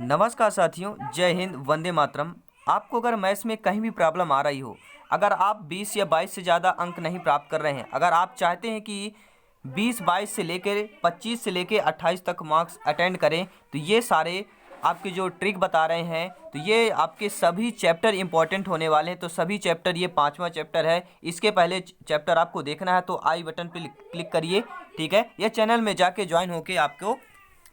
नमस्कार साथियों, जय हिंद, वंदे मातरम। आपको अगर मैथ्स में कहीं भी प्रॉब्लम आ रही हो, अगर आप 20 या 22 से ज़्यादा अंक नहीं प्राप्त कर रहे हैं, अगर आप चाहते हैं कि 20, 22 से लेकर 25 से लेकर 28 तक मार्क्स अटेंड करें, तो ये सारे आपके जो ट्रिक बता रहे हैं, तो ये आपके सभी चैप्टर इंपॉर्टेंट होने वाले हैं। तो सभी चैप्टर, ये 5वां चैप्टर है। इसके पहले चैप्टर आपको देखना है तो आई बटन पर क्लिक करिए, ठीक है। यह चैनल में जाके ज्वाइन होके आपको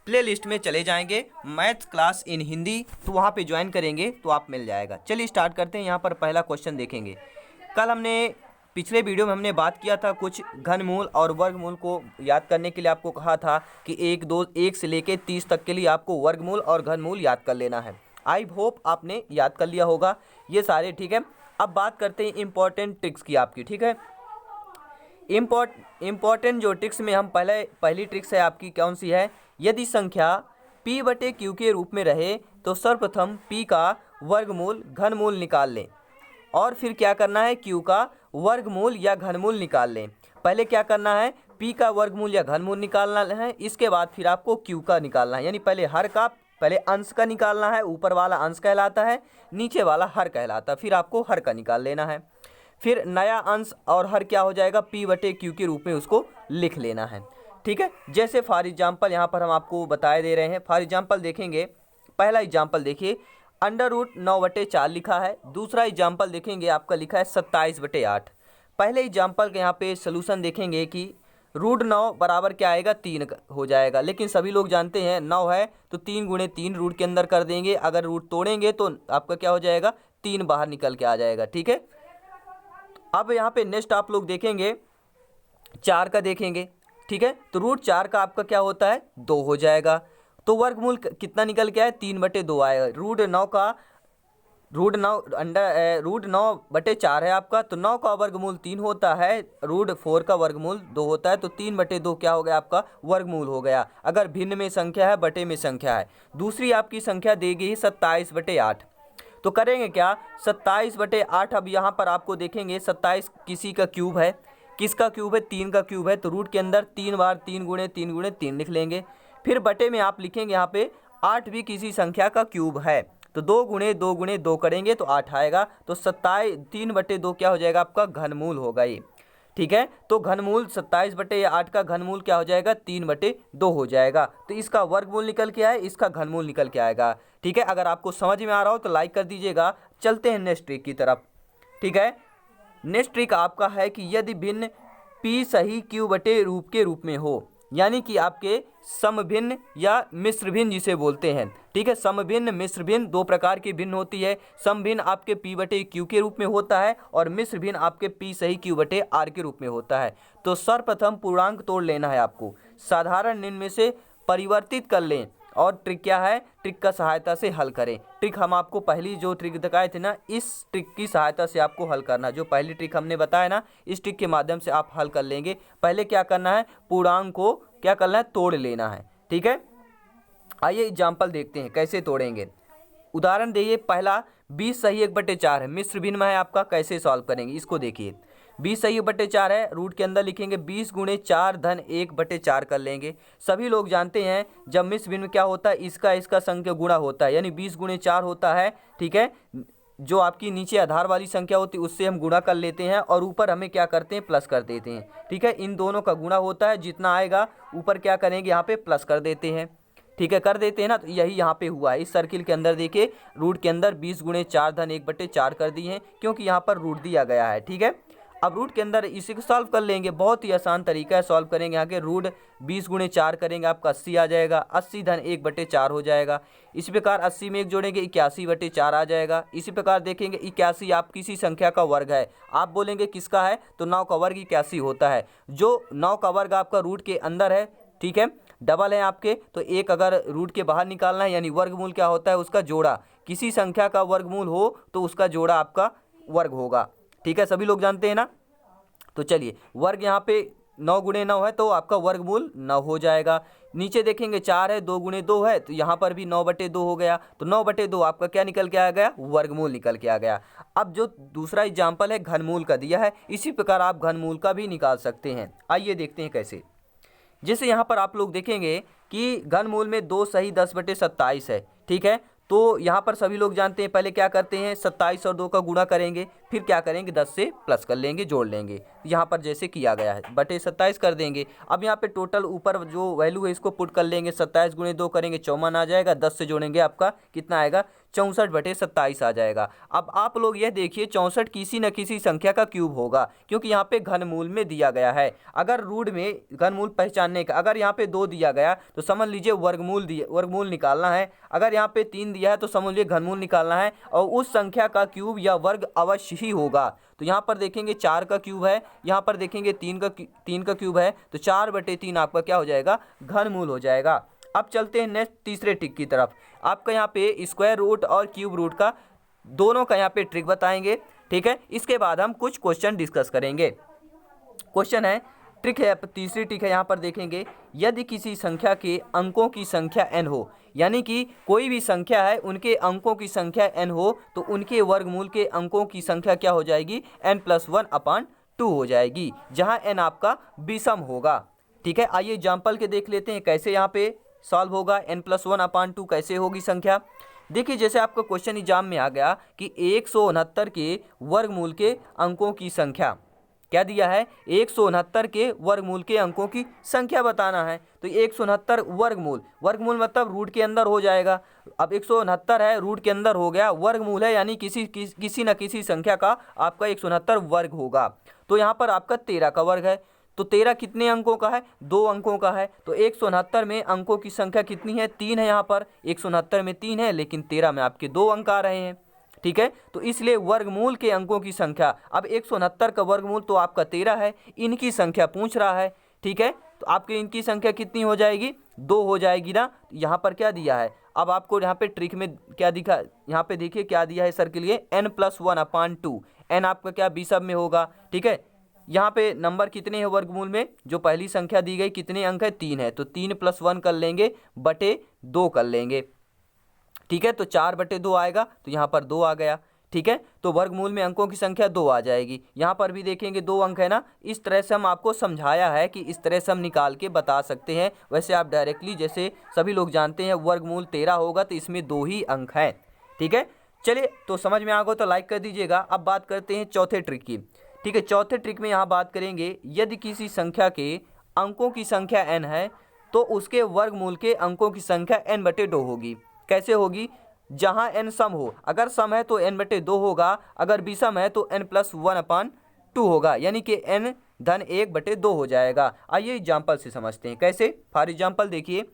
प्ले लिस्ट में चले जाएंगे, मैथ क्लास इन हिंदी, तो वहाँ पे ज्वाइन करेंगे तो आप मिल जाएगा। चलिए स्टार्ट करते हैं। यहाँ पर पहला क्वेश्चन देखेंगे। कल हमने पिछले वीडियो में हमने बात किया था, कुछ घनमूल और वर्गमूल को याद करने के लिए आपको कहा था कि 1 से लेके 30 तक के लिए आपको वर्गमूल और घनमूल याद कर लेना है। आई होप आपने याद कर लिया होगा ये सारे, ठीक है। अब बात करते हैं इंपॉर्टेंट ट्रिक्स की आपकी, ठीक है। इम्पॉर्टेंट जो ट्रिक्स में हम पहली ट्रिक्स है आपकी, कौन सी है? यदि संख्या p बटे क्यू के रूप में रहे तो सर्वप्रथम p का वर्गमूल घनमूल निकाल लें, और फिर क्या करना है? q का वर्गमूल या घनमूल निकाल लें। पहले क्या करना है? p का वर्गमूल या घनमूल निकालना है, इसके बाद फिर आपको q का निकालना है। यानी पहले अंश का निकालना है, ऊपर वाला अंश कहलाता है, नीचे वाला हर कहलाता है, फिर आपको हर का निकाल लेना है। फिर नया अंश और हर क्या हो जाएगा? p बटे क्यू के रूप में उसको लिख लेना है, ठीक है। जैसे फॉर एग्जाम्पल यहाँ पर हम आपको बताए दे रहे हैं। फॉर एग्जाम्पल देखेंगे, पहला एग्जाम्पल देखिए, √9/4 लिखा है। दूसरा एग्जाम्पल देखेंगे, आपका लिखा है 27/8। पहले एग्जाम्पल के यहाँ पे सोल्यूशन देखेंगे कि √9 बराबर क्या आएगा? 3 हो जाएगा। लेकिन सभी लोग जानते हैं 9 है तो 3 × 3 रूट के अंदर कर देंगे। अगर रूट तोड़ेंगे तो आपका क्या हो जाएगा? 3 बाहर निकल के आ जाएगा, ठीक है। अब यहाँ पे नेक्स्ट आप लोग देखेंगे 4 का देखेंगे, ठीक है। तो √4 का आपका क्या होता है? 2 हो जाएगा। तो वर्गमूल कितना निकल के आया? 3/2 आएगा। √9/4 है आपका, तो 9 का वर्गमूल 3 होता है, √4 का वर्गमूल 2 होता है, तो 3/2 क्या हो गया? आपका वर्गमूल हो गया। अगर भिन्न में संख्या है, बटे में संख्या है। दूसरी आपकी संख्या देगी 27/8। तो करेंगे क्या? 27/8। अब यहाँ पर आपको देखेंगे 27 किसी का क्यूब है। किसका क्यूब है? 3 का क्यूब है। तो रूट के अंदर 3 बार 3 × 3 × 3 लिख लेंगे। फिर बटे में आप लिखेंगे यहाँ पे 8 भी किसी संख्या का क्यूब है, तो 2 × 2 × 2 करेंगे तो 8 आएगा। तो 3/2 क्या हो जाएगा? आपका घनमूल होगा ये, ठीक है। तो घनमूल 27/8 का घनमूल क्या हो जाएगा? 3/2 हो जाएगा। तो इसका वर्गमूल निकल के आए, इसका घनमूल निकल के आएगा, ठीक है। अगर आपको समझ में आ रहा हो तो लाइक कर दीजिएगा। चलते हैं नेक्स्ट ट्रिक की तरफ, ठीक है। नेक्स्ट ट्रिक आपका है कि यदि भिन्न p सही q बटे रूप के रूप में हो, यानी कि आपके समभिन्न या मिश्र भिन्न जिसे बोलते हैं, ठीक है। समभिन्न, मिश्र भिन्न, दो प्रकार की भिन्न होती है। समभिन्न आपके p बटे q के रूप में होता है, और मिश्र भिन्न आपके p सही q बटे r के रूप में होता है। तो सर्वप्रथम पूर्णांक तोड़ लेना है आपको, साधारण निम्न में से परिवर्तित कर लें, और ट्रिक क्या है? ट्रिक का सहायता से हल करें। ट्रिक हम आपको पहली जो ट्रिक दिखाए थे ना, इस ट्रिक की सहायता से आपको हल करना है। जो पहली ट्रिक हमने बताया ना, इस ट्रिक के माध्यम से आप हल कर लेंगे। पहले क्या करना है? पूर्णांक को क्या करना है? तोड़ लेना है, ठीक है। आइए एग्जाम्पल देखते हैं कैसे तोड़ेंगे। उदाहरण देखिए, पहला 20 सही 1/4 है, मिश्र भिन्न में है आपका। कैसे सॉल्व करेंगे इसको देखिए। 20 सही 1/4 है, रूट के अंदर लिखेंगे 20 × 4 धन 1/4 कर लेंगे। सभी लोग जानते हैं जब मिश्र भिन्न में क्या होता है? इसका संख्या गुणा होता है, यानी 20 × 4 होता है, ठीक है। जो आपकी नीचे आधार वाली संख्या होती है उससे हम गुणा कर लेते हैं, और ऊपर हमें क्या करते हैं? प्लस कर देते हैं, ठीक है। इन दोनों का गुणा होता है, जितना आएगा ऊपर क्या करेंगे? यहाँ पे प्लस कर देते हैं, ठीक है। कर देते हैं ना, तो यही यहाँ पे हुआ है। इस सर्किल के अंदर देखिए, रूट के अंदर 20 × 4 धन 1/4 कर दिए हैं, क्योंकि यहाँ पर रूट दिया गया है, ठीक है। अब रूट के अंदर इसी को सॉल्व कर लेंगे। बहुत ही आसान तरीका है, सॉल्व करेंगे। यहाँ के रूट 20 × 4 करेंगे, आपका 80 आ जाएगा। 80 धन 1/4 हो जाएगा। इसी प्रकार 80 में 1 जोड़ेंगे, 81/4 आ जाएगा। इसी प्रकार देखेंगे 81 आप किसी संख्या का वर्ग है। आप बोलेंगे किसका है? तो 9 का वर्ग 81 होता है। जो 9 का वर्ग आपका रूट के अंदर है, ठीक है, डबल है आपके, तो एक अगर रूट के बाहर निकालना है, यानी वर्गमूल क्या होता है? उसका जोड़ा। किसी संख्या का वर्गमूल हो तो उसका जोड़ा आपका वर्ग होगा, ठीक है। सभी लोग जानते हैं ना। तो चलिए, वर्ग यहाँ पे 9 × 9 है, तो आपका वर्गमूल 9 हो जाएगा। नीचे देखेंगे 4 है, 2 × 2 है, तो यहाँ पर भी 9/2 हो गया। तो 9/2 आपका क्या निकल के आ गया? वर्गमूल निकल के आ गया। अब जो दूसरा एग्जाम्पल है घनमूल का दिया है, इसी प्रकार आप घनमूल का भी निकाल सकते हैं। आइए देखते हैं कैसे। जैसे यहाँ पर आप लोग देखेंगे कि घनमूल में 2 सही 10/27 है, ठीक है। तो यहाँ पर सभी लोग जानते हैं, पहले क्या करते हैं 27 और 2 का गुणा करेंगे, फिर क्या करेंगे 10 से प्लस कर लेंगे, जोड़ लेंगे। यहाँ पर जैसे किया गया है बटे 27 कर देंगे। अब यहाँ पे टोटल ऊपर जो वैल्यू है इसको पुट कर लेंगे, 27 गुणे 2 करेंगे 54 आ जाएगा, 10 से जोड़ेंगे आपका कितना आएगा 64/27 आ जाएगा। अब आप लोग यह देखिए 64 किसी न किसी संख्या का क्यूब होगा, क्योंकि यहाँ पे घनमूल में दिया गया है। अगर रूट में घनमूल पहचानने का, अगर यहाँ पे 2 दिया गया तो समझ लीजिए वर्गमूल निकालना है। अगर यहाँ पे 3 दिया है तो समझ लीजिए घनमूल निकालना है, और उस संख्या का क्यूब या वर्ग अवश्य ही होगा। तो यहाँ पर देखेंगे 4 का क्यूब है, यहाँ पर देखेंगे 3 का क्यूब है, तो 4/3 आपका क्या हो जाएगा घनमूल हो जाएगा। अब चलते हैं नेक्स्ट तीसरे ट्रिक की तरफ। आपका यहाँ पे स्क्वायर रूट और क्यूब रूट का दोनों का यहाँ पे ट्रिक बताएंगे, ठीक है। इसके बाद हम कुछ क्वेश्चन डिस्कस करेंगे। क्वेश्चन है, ट्रिक है, तीसरी ट्रिक है, यहाँ पर देखेंगे यदि किसी संख्या के अंकों की संख्या n हो, यानी कि कोई भी संख्या है उनके अंकों की संख्या n हो, तो उनके वर्गमूल के अंकों की संख्या क्या हो जाएगी n+1/2 हो जाएगी, जहाँ n आपका विषम होगा, ठीक है। आइए एग्जाम्पल के देख लेते हैं कैसे यहाँ पे सॉल्व होगा। n+1/2 कैसे होगी संख्या। देखिए जैसे आपका क्वेश्चन एग्जाम में आ गया कि 169 के वर्गमूल के अंकों की संख्या क्या दिया है, 169 के वर्गमूल के अंकों की संख्या बताना है। तो 169 वर्गमूल मतलब रूट के अंदर हो जाएगा। अब 169 है, रूट के अंदर हो गया, वर्गमूल है यानी किसी न किसी संख्या का आपका 169 वर्ग होगा। तो यहाँ पर आपका 13 का वर्ग है, तो 13 कितने अंकों का है, 2 अंकों का है। तो 169 में अंकों की संख्या कितनी है, 3 है। यहाँ पर 169 में 3 है, लेकिन 13 में आपके 2 अंक आ रहे हैं, ठीक है। तो इसलिए वर्गमूल के अंकों की संख्या, अब 169 का वर्गमूल तो आपका 13 है, इनकी संख्या पूछ रहा है, ठीक है। तो आपकी इनकी संख्या कितनी हो जाएगी, 2 हो जाएगी ना। यहाँ पर क्या दिया है, अब आपको यहाँ पे ट्रिक में क्या दिखा, यहाँ पे देखिए क्या दिया है सर के लिए, n+1/2। n आपका क्या विषम में होगा, ठीक है। यहाँ पे नंबर कितने हैं वर्गमूल में, जो पहली संख्या दी गई कितने अंक है, 3 है, तो 3+1 कर लेंगे बटे 2 कर लेंगे, ठीक है। तो 4/2 आएगा, तो यहाँ पर 2 आ गया, ठीक है। तो वर्गमूल में अंकों की संख्या 2 आ जाएगी। यहाँ पर भी देखेंगे 2 अंक है ना। इस तरह से हम आपको समझाया है कि इस तरह से हम निकाल के बता सकते हैं। वैसे आप डायरेक्टली जैसे सभी लोग जानते हैं वर्गमूल 13 होगा, तो इसमें 2 ही अंक हैं, ठीक है। चलिए, तो समझ में आ गया तो लाइक कर दीजिएगा। अब बात करते हैं चौथे ट्रिक की, ठीक है। चौथे ट्रिक में यहाँ बात करेंगे, यदि किसी संख्या के अंकों की संख्या n है तो उसके वर्गमूल के अंकों की संख्या n/2 होगी। कैसे होगी, जहाँ n सम हो, अगर सम है तो n/2 होगा, अगर विषम है तो n+1/2 होगा, यानी कि n-1/2 हो जाएगा। आइए एग्जाम्पल से समझते हैं कैसे। फॉर एग्जाम्पल देखिए,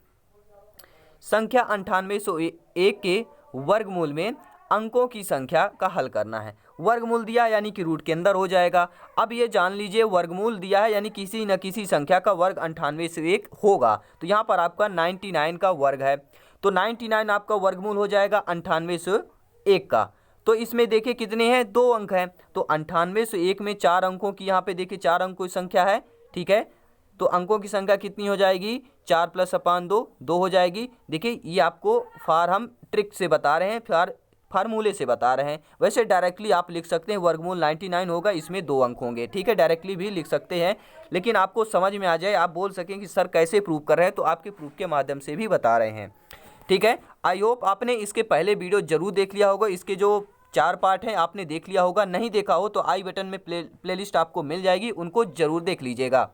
संख्या 9801 के वर्गमूल में अंकों की संख्या का हल करना है। वर्गमूल दिया यानी कि रूट के अंदर हो जाएगा। अब ये जान लीजिए वर्गमूल दिया है यानी किसी न किसी संख्या का वर्ग 9801 होगा। तो यहाँ पर आपका 99 का वर्ग है, तो 99 आपका वर्गमूल हो जाएगा 9801 का। तो इसमें देखिए कितने हैं, 2 अंक हैं, तो 9801 में 4 अंकों की यहाँ पे देखिए 4 अंकों की संख्या है, ठीक है। तो अंकों की संख्या कितनी हो जाएगी, 4+2 2 हो जाएगी। देखिए ये आपको हम ट्रिक से बता रहे हैं, फार्मूले से बता रहे हैं। वैसे डायरेक्टली आप लिख सकते हैं वर्गमूल 99 होगा, इसमें 2 अंक होंगे, ठीक है। डायरेक्टली भी लिख सकते हैं, लेकिन आपको समझ में आ जाए, आप बोल सकें कि सर कैसे प्रूव कर रहे हैं, तो आपके प्रूफ के माध्यम से भी बता रहे हैं, ठीक है। आई होप आपने इसके पहले वीडियो जरूर देख लिया होगा, इसके जो 4 पार्ट हैं आपने देख लिया होगा। नहीं देखा हो तो आई बटन में प्लेलिस्ट आपको मिल जाएगी, उनको जरूर देख लीजिएगा।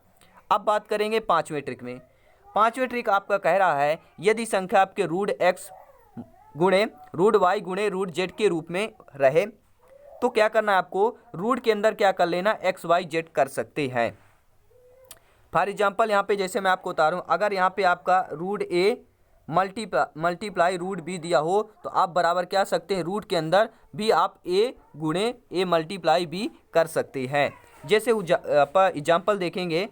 अब बात करेंगे 5वें ट्रिक में। 5वें ट्रिक आपका कह रहा है, यदि संख्या आपके रूट x गुणे रूट y गुणे रूट z के रूप में रहे तो क्या करना है आपको, रूट के अंदर क्या कर लेना, x y z कर सकते हैं। फॉर एग्जाम्पल यहाँ पे जैसे मैं आपको बता रहा हूँ, अगर यहाँ पे आपका root a multiply root b दिया हो तो आप बराबर क्या सकते हैं, रूट के अंदर भी आप a गुणे a मल्टीप्लाई b कर सकते हैं। जैसे एग्जाम्पल देखेंगे,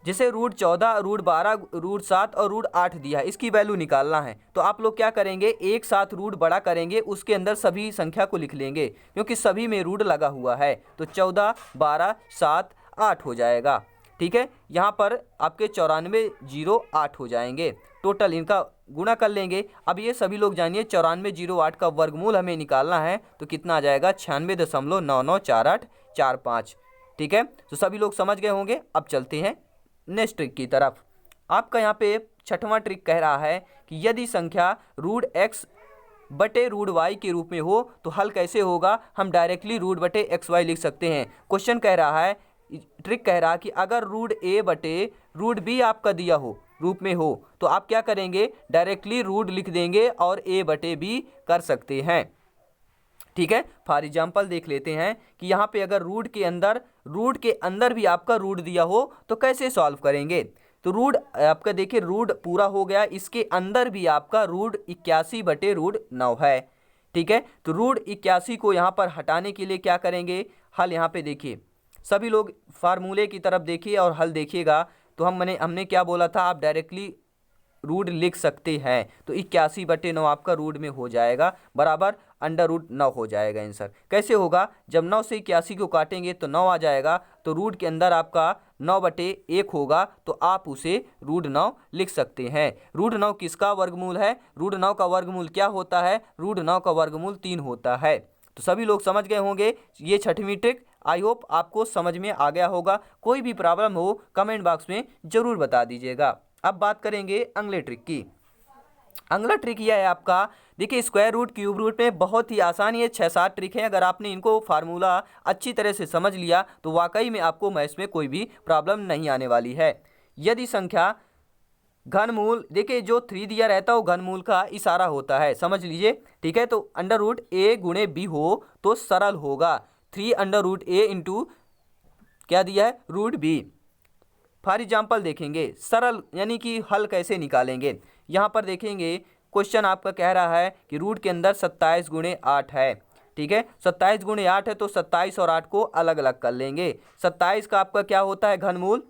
जैसे रूट 14 रूट 12 रूट 7 और रूट 8 दिया है, इसकी वैल्यू निकालना है। तो आप लोग क्या करेंगे, एक साथ रूट बड़ा करेंगे, उसके अंदर सभी संख्या को लिख लेंगे क्योंकि सभी में रूट लगा हुआ है। तो 14 12 7 8 हो जाएगा, ठीक है। यहाँ पर आपके 94 0 8 हो जाएंगे, टोटल इनका गुणा कर लेंगे। अब ये सभी लोग जानिए 94 0 8 का वर्गमूल हमें निकालना है, तो कितना आ जाएगा 96.994845, ठीक है। तो सभी लोग समझ गए होंगे। अब चलते हैं नेक्स्ट ट्रिक की तरफ। आपका यहाँ पे छठवां ट्रिक कह रहा है कि यदि संख्या रूट एक्स बटे रूट वाई के रूप में हो तो हल कैसे होगा। हम डायरेक्टली रूट बटे एक्स वाई लिख सकते हैं। क्वेश्चन कह रहा है, ट्रिक कह रहा है कि अगर रूट ए बटे रूट बी आपका दिया हो रूप में हो तो आप क्या करेंगे, डायरेक्टली रूट लिख देंगे और ए बटे बी कर सकते हैं। ठीक है, फॉर एग्जाम्पल देख लेते हैं कि यहाँ पे अगर रूट के अंदर भी आपका रूट दिया हो तो कैसे सॉल्व करेंगे। तो रूट आपका देखिए रूट पूरा हो गया, इसके अंदर भी आपका रूट 81 बटे रूट 9 है। ठीक है, तो रूट 81 को यहाँ पर हटाने के लिए क्या करेंगे, हल यहाँ पे देखिए, सभी लोग फार्मूले की तरफ देखिए और हल देखिएगा। तो हमने क्या बोला था, आप डायरेक्टली रूट लिख सकते हैं। तो 81 बटे 9 आपका रूट में हो जाएगा बराबर अंडर रूट 9 हो जाएगा आंसर। कैसे होगा, जब 9 से 81 को काटेंगे तो 9 आ जाएगा, तो रूट के अंदर आपका 9 बटे 1 होगा, तो आप उसे रूट 9 लिख सकते हैं। रूट 9 किसका वर्गमूल है, रूट 9 का वर्गमूल क्या होता है, रूट 9 का वर्गमूल 3 होता है। तो सभी लोग समझ गए होंगे ये छठवीं ट्रिक। आई होप आपको समझ में आ गया होगा। कोई भी प्रॉब्लम हो कमेंट बॉक्स में ज़रूर बता दीजिएगा। अब बात करेंगे अगले ट्रिक की। अगला ट्रिक यह है आपका, देखिए स्क्वायर रूट क्यूब रूट में बहुत ही आसान, ये 6-7 ट्रिक हैं। अगर आपने इनको फार्मूला अच्छी तरह से समझ लिया तो वाकई में आपको मैथ्स में कोई भी प्रॉब्लम नहीं आने वाली है। यदि संख्या घनमूल, देखिए जो 3 दिया रहता है वो घनमूल का इशारा होता है, समझ लीजिए। ठीक है, तो अंडर रूट ए गुणे बी हो तो सरल होगा 3 अंडर रूट ए इंटू क्या दिया है रूट बी। फॉर एग्जाम्पल देखेंगे सरल यानी कि हल कैसे निकालेंगे। यहाँ पर देखेंगे क्वेश्चन आपका कह रहा है कि रूट के अंदर 27 गुणे 8 है। ठीक है, 27 गुणे 8 है तो 27 और 8 को अलग अलग कर लेंगे। 27 का आपका क्या होता है घनमूल।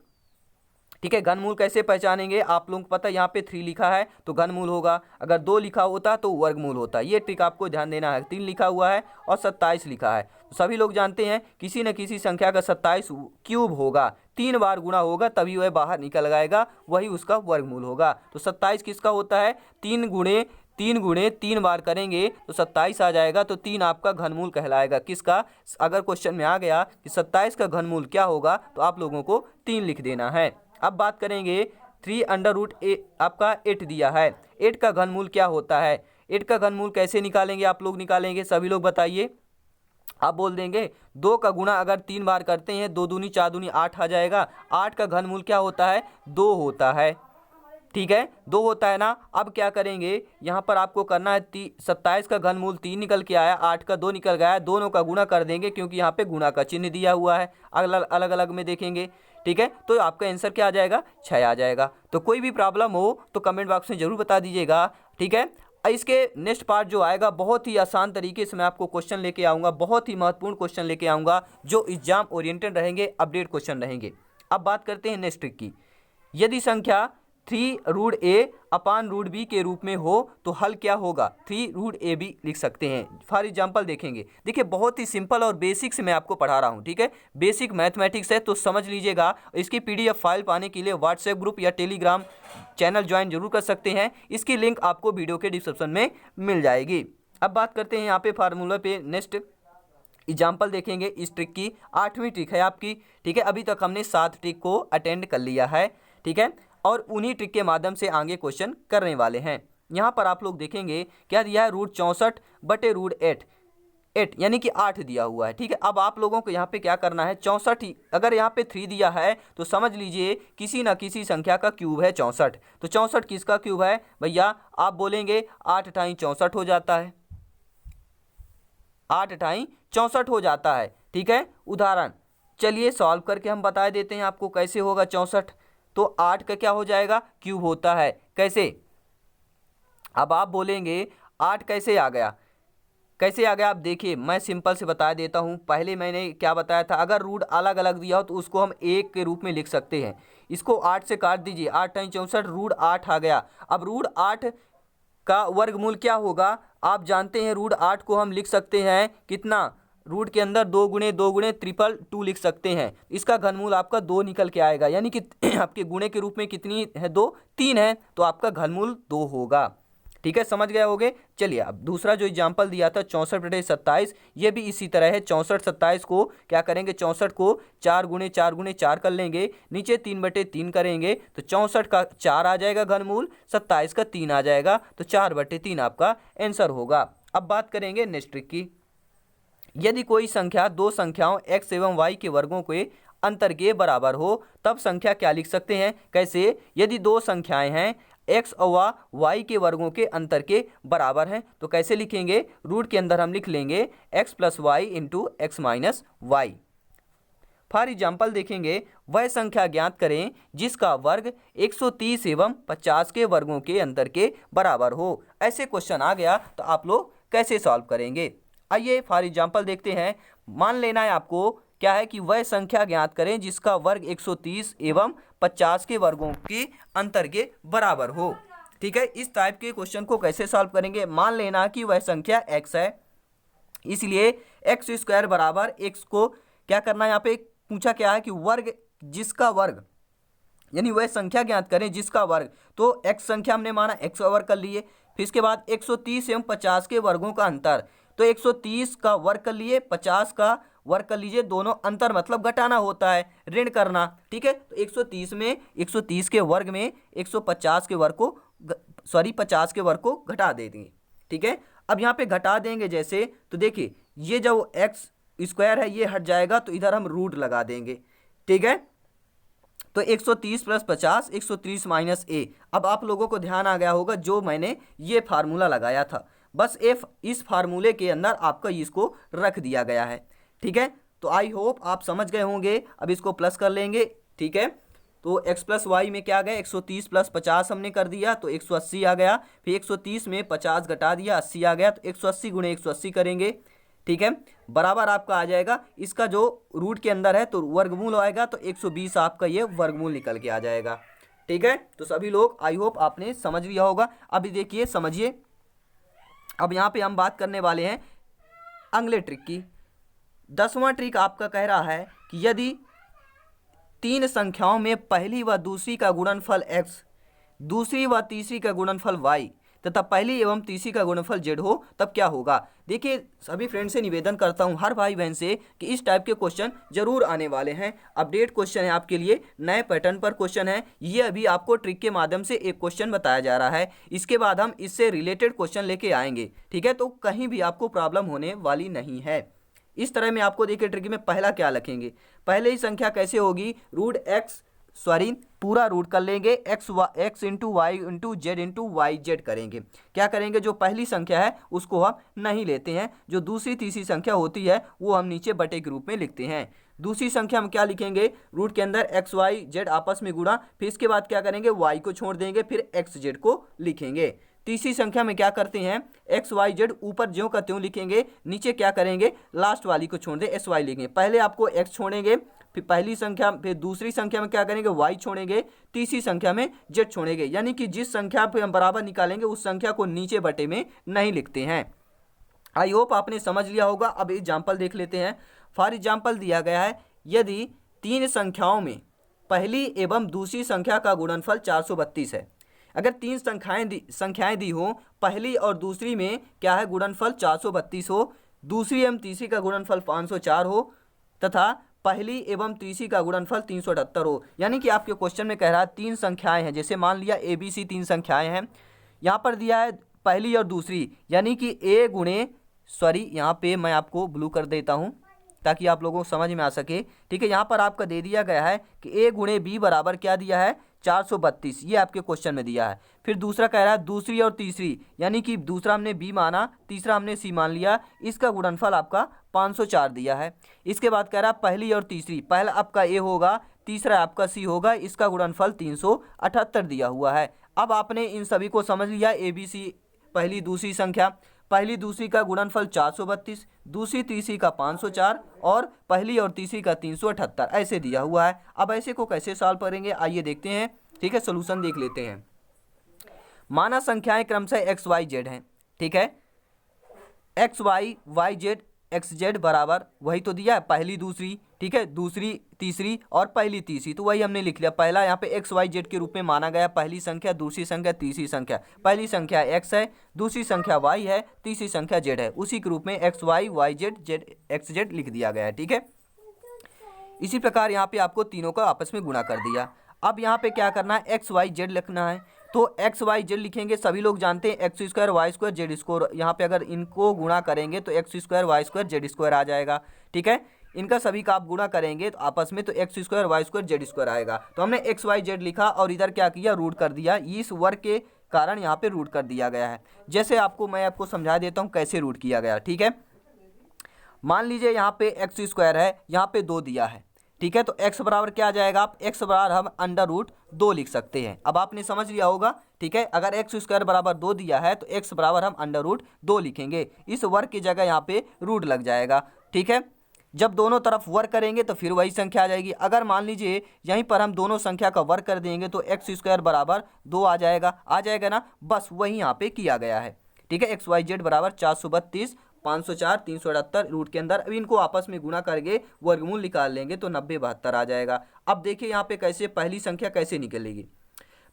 ठीक है, घनमूल कैसे पहचानेंगे, आप लोगों को पता है यहाँ पे 3 लिखा है तो घनमूल होगा, अगर 2 लिखा होता तो वर्गमूल होता। ये ट्रिक आपको ध्यान देना है। 3 लिखा हुआ है और 27 लिखा है, तो सभी लोग जानते हैं किसी न किसी संख्या का 27 क्यूब होगा, 3 बार गुणा होगा तभी वह बाहर निकल आएगा, वही उसका वर्गमूल होगा। तो 27 किसका होता है, 3 गुणे 3 बार करेंगे तो 27 आ जाएगा, तो 3 आपका घनमूल कहलाएगा। किसका, अगर क्वेश्चन में आ गया कि 27 का घनमूल क्या होगा तो आप लोगों को 3 लिख देना है। अब बात करेंगे 3 अंडर रूट ए आपका 8 दिया है, 8 का घनमूल क्या होता है। 8 का घनमूल कैसे निकालेंगे, आप लोग निकालेंगे, सभी लोग बताइए। आप बोल देंगे 2 का गुणा अगर 3 बार करते हैं 2 दूनी 4 दूनी 8 आ जाएगा। 8 का घनमूल क्या होता है, 2 होता है। ठीक है, 2 होता है ना। अब क्या करेंगे, यहाँ पर आपको करना है 27 का घनमूल 3 निकल के आया, 8 का 2 निकल गया, दोनों का गुणा कर देंगे क्योंकि यहाँ पे गुणा का चिन्ह दिया हुआ है, अलग अलग में देखेंगे। ठीक है, तो आपका आंसर क्या आ जाएगा, 6 आ जाएगा। तो कोई भी प्रॉब्लम हो तो कमेंट बॉक्स में जरूर बता दीजिएगा। ठीक है, इसके नेक्स्ट पार्ट जो आएगा बहुत ही आसान तरीके से मैं आपको क्वेश्चन लेके आऊँगा, बहुत ही महत्वपूर्ण क्वेश्चन लेके आऊँगा जो एग्जाम ओरिएंटेड रहेंगे, अपडेट क्वेश्चन रहेंगे। अब बात करते हैं नेक्स्ट ट्रिक की। यदि संख्या 3 रूट ए अपान रूट बी के रूप में हो तो हल क्या होगा, 3 रूट ए बी लिख सकते हैं। फॉर एग्जाम्पल देखेंगे, देखिए बहुत ही सिंपल और बेसिक से मैं आपको पढ़ा रहा हूँ। ठीक है, बेसिक मैथमेटिक्स है तो समझ लीजिएगा। इसकी PDF फाइल पाने के लिए व्हाट्सएप ग्रुप या टेलीग्राम चैनल ज्वाइन जरूर कर सकते हैं, इसकी लिंक आपको वीडियो के डिस्क्रिप्शन में मिल जाएगी। अब बात करते हैं यहाँ पे फार्मूला पे, नेक्स्ट एग्जाम्पल देखेंगे इस ट्रिक की। 8वीं ट्रिक है आपकी। ठीक है, अभी तक हमने 7 ट्रिक को अटेंड कर लिया है। ठीक है, और उन्हीं ट्रिक के माध्यम से आगे क्वेश्चन करने वाले हैं। यहाँ पर आप लोग देखेंगे क्या दिया है, रूट 64 बटे रूट 8 यानी कि 8 दिया हुआ है। ठीक है, अब आप लोगों को यहाँ पे क्या करना है, 64 अगर यहाँ पे 3 दिया है तो समझ लीजिए किसी न किसी संख्या का क्यूब है 64। तो 64 किसका क्यूब है भैया, आप बोलेंगे 8 × 64 हो जाता है, 8 × 64 हो जाता है। ठीक है, उदाहरण चलिए सॉल्व करके हम बता देते हैं आपको कैसे होगा। 64 तो 8 का क्या हो जाएगा, क्यूब होता है। कैसे, अब आप बोलेंगे 8 कैसे आ गया, कैसे आ गया, आप देखिए मैं सिंपल से बता देता हूँ। पहले मैंने क्या बताया था, अगर रूट अलग अलग दिया हो तो उसको हम 1 के रूप में लिख सकते हैं। इसको 8 से काट दीजिए, 8 × 64 रूट 8 आ गया। अब रूट 8 का वर्गमूल क्या होगा, आप जानते हैं रूट 8 को हम लिख सकते हैं कितना, रूट के अंदर 2 गुणे 2 गुणे 222 लिख सकते हैं। इसका घनमूल आपका 2 निकल के आएगा, यानी कि आपके गुणे के रूप में कितनी है, 2 3 है, तो आपका घनमूल 2 होगा। ठीक है, समझ गए होगे। चलिए अब दूसरा जो एग्जाम्पल दिया था 64/27, ये भी इसी तरह है। 64/27 को क्या करेंगे, 64 को 4 गुणे 4 गुणे 4 कर लेंगे, नीचे 3/3 करेंगे तो 64 का 4 आ जाएगा घनमूल, 27 का 3 आ जाएगा, तो 4/3 आपका आंसर होगा। अब बात करेंगे नेक्स्ट ट्रिक की। यदि कोई संख्या दो संख्याओं x एवं y के वर्गों के अंतर के बराबर हो तब संख्या क्या लिख सकते हैं, कैसे? यदि दो संख्याएं हैं x और y के वर्गों के अंतर के बराबर हैं तो कैसे लिखेंगे? रूट के अंदर हम लिख लेंगे x plus y into x minus y. For example देखेंगे, वह संख्या ज्ञात करें जिसका वर्ग 130 एवं 50 के वर्गों के अंतर के बराबर हो। ऐसे क्वेश्चन आ गया तो आप लोग कैसे सॉल्व करेंगे? आइए फॉर एग्जाम्पल देखते हैं। मान लेना है आपको क्या है कि वह संख्या ज्ञात करें जिसका वर्ग 130 एवं 50 के वर्गों के अंतर के बराबर हो। ठीक है, इस टाइप के क्वेश्चन को कैसे सॉल्व करेंगे? मान लेना कि वह संख्या x है, इसलिए एक्स स्क्वायर बराबर x को क्या करना है, यहाँ पे पूछा क्या है कि वर्ग, जिसका वर्ग, यानी वह संख्या ज्ञात करें जिसका वर्ग, तो x संख्या हमने माना x का वर्ग कर लिए, फिर इसके बाद 130 एवं 50 के वर्गों का अंतर, तो 130 का वर्ग कर लिए, 50 का वर्ग कर लीजिए, दोनों अंतर मतलब घटाना होता है, ऋण करना। ठीक है, तो 130 के वर्ग में 150 के वर्ग को 50 के वर्ग को घटा देंगे। ठीक है, अब यहाँ पे घटा देंगे जैसे, तो देखिए ये जो एक्स स्क्वायर है ये हट जाएगा, तो इधर हम रूट लगा देंगे। ठीक है, तो 130 प्लस 50, 130 माइनस ए। अब आप लोगों को ध्यान आ गया होगा जो मैंने ये फार्मूला लगाया था, बस इस फार्मूले के अंदर आपका इसको रख दिया गया है। ठीक है, तो आई होप आप समझ गए होंगे। अब इसको प्लस कर लेंगे। ठीक है, तो x प्लस वाई में क्या आ गया, 130 प्लस 50 हमने कर दिया तो 180 आ गया, फिर 130 में 50 घटा दिया, 80 आ गया, तो 180 गुणे 180 करेंगे। ठीक है, बराबर आपका आ जाएगा, इसका जो रूट के अंदर है तो वर्गमूल आएगा, तो 120 आपका ये वर्गमूल निकल के आ जाएगा। ठीक है, तो सभी लोग आई होप आपने समझ लिया होगा। अभी देखिए समझिए, अब यहाँ पे हम बात करने वाले हैं अगले ट्रिक की। 10वां ट्रिक आपका कह रहा है कि यदि तीन संख्याओं में पहली व दूसरी का गुणनफल x, दूसरी व तीसरी का गुणनफल y तथा पहली एवं तीसरी का गुणनफल z हो तब क्या होगा। देखिए सभी फ्रेंड से निवेदन करता हूं, हर भाई बहन से, कि इस टाइप के क्वेश्चन जरूर आने वाले हैं। अपडेट क्वेश्चन है आपके लिए, नए पैटर्न पर क्वेश्चन है ये। अभी आपको ट्रिक के माध्यम से एक क्वेश्चन बताया जा रहा है, इसके बाद हम इससे रिलेटेड क्वेश्चन लेके आएंगे। ठीक है, तो कहीं भी आपको प्रॉब्लम होने वाली नहीं है। इस तरह में आपको देखिए ट्रिक में पहला क्या लिखेंगे, पहले ही संख्या कैसे होगी, पूरा रूट कर लेंगे, x into y into z into y z करेंगे। क्या करेंगे, जो पहली संख्या है उसको हम नहीं लेते हैं, जो दूसरी तीसरी संख्या होती है वो हम नीचे बटे के रूप में लिखते हैं। दूसरी संख्या हम क्या लिखेंगे, रूट के अंदर एक्स वाई जेड आपस में गुणा, फिर इसके बाद क्या करेंगे, वाई को छोड़ देंगे, फिर एक्स जेड को लिखेंगे। तीसरी संख्या में क्या करते हैं, एक्स वाई जेड ऊपर ज्यों का त्यों लिखेंगे, नीचे क्या करेंगे, लास्ट वाली को छोड़ दे एस वाई लिखेंगे। पहले आपको एक्स छोड़ेंगे, फिर पहली संख्या, फिर दूसरी संख्या में क्या करेंगे, वाई छोड़ेंगे, तीसरी संख्या में जेड छोड़ेंगे। यानी कि जिस संख्या पे हम बराबर निकालेंगे उस संख्या को नीचे बटे में नहीं लिखते हैं। आई होप आपने समझ लिया होगा। अब एग्जाम्पल देख लेते हैं। फॉर एग्जाम्पल दिया गया है, यदि तीन संख्याओं में पहली एवं दूसरी संख्या का गुणनफल 432 है। अगर तीन संख्याएं दी हो, पहली और दूसरी में क्या है गुणनफल 432 हो, दूसरी एवं तीसरी का गुणनफल 504 हो, तथा पहली एवं तीसरी का गुणनफल 378 हो। यानी कि आपके क्वेश्चन में कह रहा है तीन संख्याएं हैं, जैसे मान लिया ए बी सी तीन संख्याएं हैं, यहाँ पर दिया है पहली और दूसरी, यानी कि यहाँ पे मैं आपको ब्लू कर देता हूँ ताकि आप लोगों को समझ में आ सके। ठीक है, यहाँ पर आपका दे दिया गया है कि ए गुणे बी बराबर क्या दिया है, 432, ये आपके क्वेश्चन में दिया है। फिर दूसरा कह रहा है दूसरी और तीसरी, यानी कि दूसरा हमने बी माना, तीसरा हमने सी मान लिया, इसका गुणनफल आपका 504 दिया है। इसके बाद कह रहा है पहली और तीसरी, पहला आपका ए होगा, तीसरा आपका सी होगा, इसका गुणनफल 378 दिया हुआ है। अब आपने इन सभी को समझ लिया, ए बी सी पहली दूसरी संख्या, पहली दूसरी का गुणनफल 432, दूसरी तीसरी का 504 और पहली और तीसरी का 378 ऐसे दिया हुआ है। अब ऐसे को कैसे सॉल्व करेंगे आइए देखते हैं। ठीक है, सोल्यूशन देख लेते हैं। माना संख्याएं क्रमशः एक्स वाई जेड हैं। ठीक है, x y y z x z बराबर वही तो दिया है, पहली दूसरी, ठीक है, दूसरी तीसरी और पहली तीसरी, तो वही हमने लिख लिया। पहला यहाँ पे एक्स वाई जेड के रूप में माना गया, पहली संख्या, दूसरी संख्या, तीसरी संख्या। पहली संख्या एक्स है, दूसरी संख्या वाई है, तीसरी संख्या जेड है, उसी के रूप में x y y z z x z लिख दिया गया है, ठीक है। इसी प्रकार यहाँ पे आपको तीनों को आपस में गुणा कर दिया। अब यहाँ पे क्या करना है, एक्स वाई जेड लिखना है, तो एक्स वाई जेड लिखेंगे। सभी लोग जानते हैं X square Y square Z square, यहाँ पे अगर इनको गुणा करेंगे तो x square Y square Z square आ जाएगा, ठीक है। इनका सभी का आप गुणा करेंगे तो आपस में तो x square Y square Z square आएगा। तो हमने एक्स वाई जेड लिखा और इधर क्या किया, रूट कर दिया। इस वर्ग के कारण यहाँ पे रूट कर दिया गया है। जैसे मैं आपको समझा देता हूँ कैसे रूट किया गया, ठीक है। मान लीजिए यहाँ पे एक्स स्क्वायर है, यहाँ पे 2 दिया है, ठीक है। तो x बराबर क्या आ जाएगा, आप x बराबर हम अंडर रूट 2 लिख सकते हैं। अब आपने समझ लिया होगा, ठीक है। अगर एक्स स्क्वायर बराबर 2 दिया है तो x बराबर हम अंडर रूट 2 लिखेंगे। इस वर्ग की जगह यहाँ पे रूट लग जाएगा, ठीक है। जब दोनों तरफ वर्ग करेंगे तो फिर वही संख्या आ जाएगी। अगर मान लीजिए यहीं पर हम दोनों संख्या का वर्ग कर देंगे तो एक्स स्क्वायर बराबर 2 आ जाएगा ना, बस वही यहाँ पे किया गया है, ठीक है। एक्स वाई जेड बराबर 432 504 378 रूट के अंदर। अब इनको आपस में गुणा करके वर्गमूल निकाल लेंगे तो 90 72 आ जाएगा। अब देखिए यहाँ पे कैसे पहली संख्या कैसे निकलेगी।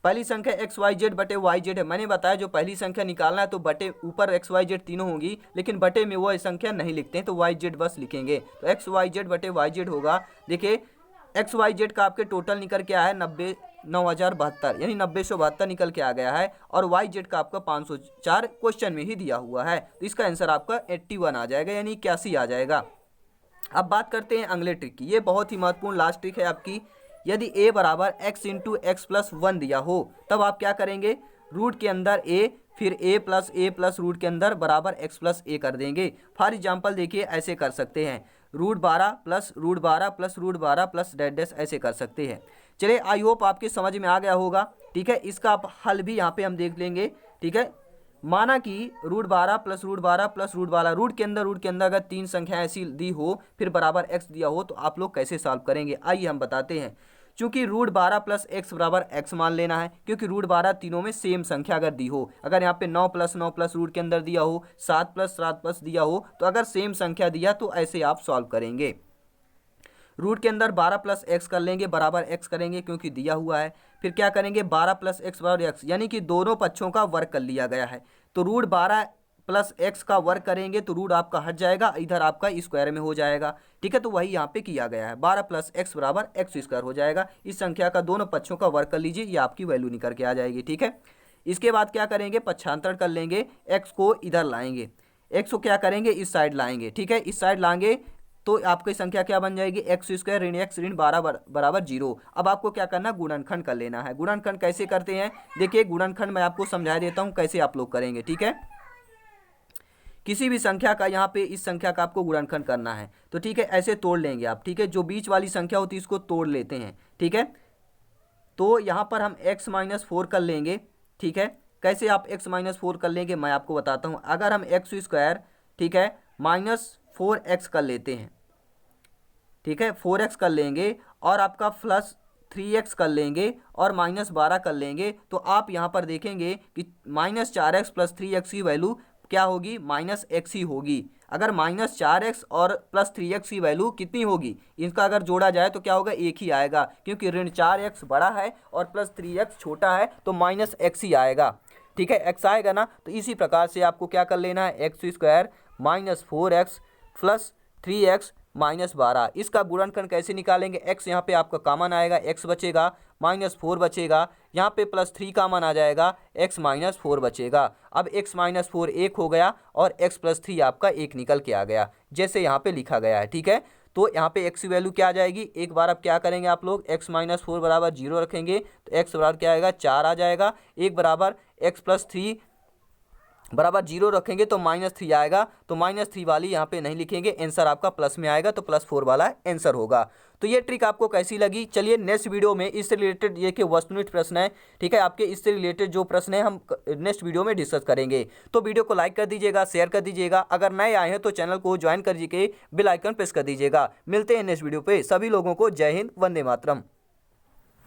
पहली संख्या एक्स वाई जेड बटे वाई जेड है। मैंने बताया जो पहली संख्या निकालना है तो बटे ऊपर एक्स वाई जेड तीनों होंगी, लेकिन बटे में वो संख्या नहीं लिखते हैं तो वाई जेड बस लिखेंगे। तो एक्स वाई जेड बटे वाई जेड होगा, देखिए एक्स वाई जेड का आपके टोटल निकल के आया है 90,072, यानी 90,172 निकल के आ गया है। और वाई जेड का आपका 504 क्वेश्चन में ही दिया हुआ है, तो इसका आंसर आपका 81 आ जाएगा, यानी 81 आ जाएगा। अब बात करते हैं अगले ट्रिक की। ये बहुत ही महत्वपूर्ण लास्ट ट्रिक है आपकी। यदि a बराबर x इंटू एक्स प्लस 1 दिया हो तब आप क्या करेंगे, रूट के अंदर a फिर a प्लस रूट के अंदर बराबर x प्लस a कर देंगे। फॉर एग्जाम्पल देखिए ऐसे कर सकते हैं, root 12 plus root 12 plus root 12 plus dash dash ऐसे कर सकते हैं। चलिए आई होप आपके समझ में आ गया होगा, ठीक है। इसका आप हल भी यहाँ पे हम देख लेंगे, ठीक है। माना कि root 12 plus root 12 plus root 12, root के अंदर अगर 3 संख्या ऐसी दी हो फिर बराबर x दिया हो तो आप लोग कैसे सॉल्व करेंगे, आइए हम बताते हैं। चूंकि रूट 12 प्लस एक्स बराबर x मान लेना है, क्योंकि रूट 12 तीनों में सेम संख्या अगर दी हो, अगर यहाँ पे 9 प्लस रूट के अंदर दिया हो, 7 प्लस दिया हो, तो अगर सेम संख्या दिया तो ऐसे आप सॉल्व करेंगे। रूट के अंदर 12 प्लस एक्स कर लेंगे बराबर x करेंगे क्योंकि दिया हुआ है। फिर क्या करेंगे 12 प्लस एक्स बराबर x, यानी कि दोनों पक्षों का वर्ग कर लिया गया है। तो रूट 12 प्लस एक्स का वर्ग करेंगे तो रूट आपका हट जाएगा, इधर आपका स्क्वायर में हो जाएगा, ठीक है। तो वही यहाँ पे किया गया है, 12 प्लस एक्स बराबर एक्स स्क्वायर हो जाएगा। इस संख्या का दोनों पक्षों का वर्ग कर लीजिए, ये आपकी वैल्यू निकल के आ जाएगी, ठीक है। इसके बाद क्या करेंगे, पक्षांतर कर लेंगे, एक्स को इधर लाएंगे, एक्स को क्या करेंगे इस साइड लाएंगे, ठीक है। इस साइड लाएंगे तो आपकी संख्या क्या बन जाएगी, एक्स स्क्वायर ऋण एक्स ऋण 12 बराबर 0। अब आपको क्या करना, गुणनखंड कर लेना है। गुणनखंड कैसे करते हैं, देखिए गुणनखंड मैं आपको समझा देता हूँ कैसे आप लोग करेंगे, ठीक है। किसी भी संख्या का यहाँ पे इस संख्या का आपको गुणनखंड करना है तो ठीक है, ऐसे तोड़ लेंगे आप, ठीक है। जो बीच वाली संख्या होती है इसको तोड़ लेते हैं, ठीक है। तो यहाँ पर हम x माइनस 4 कर लेंगे, ठीक है। कैसे आप x माइनस 4 कर लेंगे मैं आपको बताता हूँ। अगर हम एक्स स्क्वायर, ठीक है, माइनस 4x कर लेते हैं, ठीक है, 4x कर लेंगे और आपका प्लस 3x कर लेंगे और माइनस 12 कर लेंगे, तो आप यहाँ पर देखेंगे कि माइनस 4x प्लस 3x की वैल्यू क्या होगी, माइनस x ही होगी। अगर माइनस 4x और प्लस 3x की वैल्यू कितनी होगी, इनका अगर जोड़ा जाए तो क्या होगा, एक ही आएगा, क्योंकि ऋण 4x बड़ा है और प्लस 3x छोटा है तो माइनस x ही आएगा, ठीक है। x आएगा ना, तो इसी प्रकार से आपको क्या कर लेना है, x square minus 4x plus 3x minus 12। इसका गुणनखंड कैसे निकालेंगे, x यहाँ पे आपका कॉमन आएगा, x बचेगा, माइनस 4 बचेगा, यहाँ पे प्लस 3 कॉमन आ जाएगा, x माइनस 4 बचेगा। अब x माइनस 4 1 हो गया और x प्लस 3 आपका 1 निकल के आ गया, जैसे यहाँ पे लिखा गया है, ठीक है। तो यहाँ पे x की वैल्यू क्या आ जाएगी, एक बार अब क्या करेंगे आप लोग, x माइनस 4 बराबर 0 रखेंगे तो x बराबर क्या आएगा, 4 आ जाएगा। एक बराबर x प्लस 3 बराबर 0 रखेंगे तो माइनस 3 आएगा, तो माइनस 3 वाली यहाँ पे नहीं लिखेंगे, आंसर आपका प्लस में आएगा, तो प्लस 4 वाला आंसर होगा। तो ये ट्रिक आपको कैसी लगी, चलिए नेक्स्ट वीडियो में इससे रिलेटेड ये कि वस्तुनिष्ठ प्रश्न है, ठीक है, आपके इससे रिलेटेड जो प्रश्न है हम नेक्स्ट वीडियो में डिस्कस करेंगे। तो वीडियो को लाइक कर दीजिएगा, शेयर कर दीजिएगा, अगर नए आए हैं तो चैनल को ज्वाइन कर दीजिए, बेल आइकन प्रेस कर दीजिएगा। मिलते हैं नेक्स्ट वीडियो पे, सभी लोगों को जय हिंद, वंदे मातरम।